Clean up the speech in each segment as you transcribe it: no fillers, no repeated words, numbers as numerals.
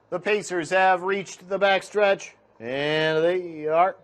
The Pacers have reached the backstretch, and they are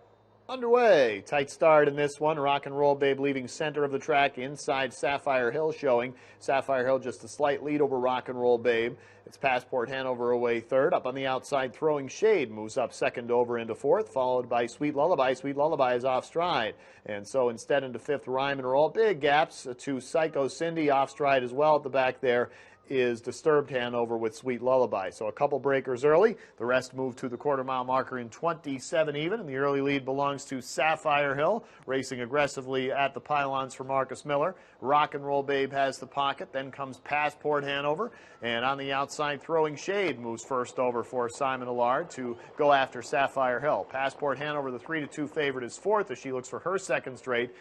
underway. Tight start in this one. Rock and Roll Babe leaving center of the track inside Sapphire Hill showing. Sapphire Hill just a slight lead over Rock and Roll Babe. It's Passport Hanover away third. Up on the outside, Throwing Shade moves up second over into fourth, followed by Sweet Lullaby. Sweet Lullaby is off stride. And so instead into fifth, Rhyme and Roll. Big gaps to Psycho Cindy off stride as well at the back there is Disturbed Hanover with Sweet Lullaby. So a couple breakers early. The rest move to the quarter-mile marker in 27 even, and the early lead belongs to Sapphire Hill, racing aggressively at the pylons for Marcus Miller. Rock and Roll Babe has the pocket, then comes Passport Hanover, and on the outside, Throwing Shade moves first over for Simon Allard to go after Sapphire Hill. Passport Hanover, the 3-2 favorite, is fourth as she looks for her second straight.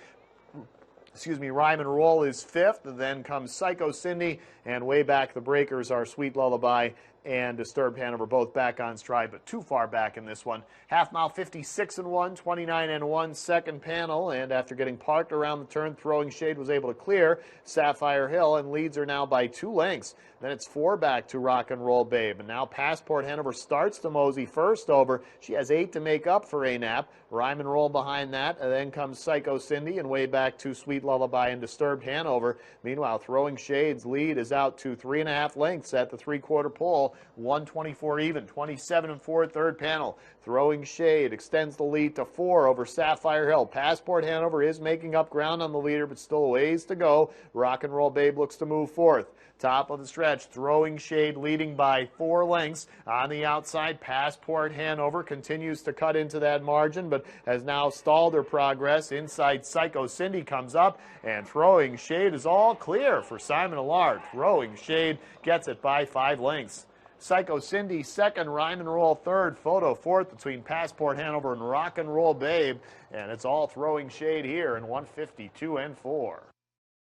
Rhyme and Roll is fifth, then comes Psycho Cindy, and way back the breakers are Sweet Lullaby and Disturbed Hanover, both back on stride, but too far back in this one. Half mile 56-1, 29-1, second panel, and after getting parked around the turn, Throwing Shade was able to clear Sapphire Hill, and leads her now by 2 lengths. Then it's 4 back to Rock and Roll Babe, and now Passport Hanover starts to mosey first over. She has 8 to make up for A-Nap. Rhyme and Roll behind that, and then comes Psycho Cindy, and way back to Sweet Lullaby and Disturbed Hanover. Meanwhile, Throwing Shade's lead is out to 3.5 lengths at the three-quarter pole, 124 even, 27-4 third panel. Throwing Shade extends the lead to 4 over Sapphire Hill. Passport Hanover is making up ground on the leader, but still a ways to go. Rock and Roll Babe looks to move fourth. Top of the stretch, Throwing Shade leading by 4 lengths. On the outside, Passport Hanover continues to cut into that margin, but has now stalled her progress. Inside, Psycho Cindy comes up, and Throwing Shade is all clear for Simon Allard. Throwing Shade gets it by 5 lengths. Psycho Cindy second, Rhyme and Roll third, Photo fourth between Passport Hanover and Rock and Roll Babe, and it's all Throwing Shade here in 152-4.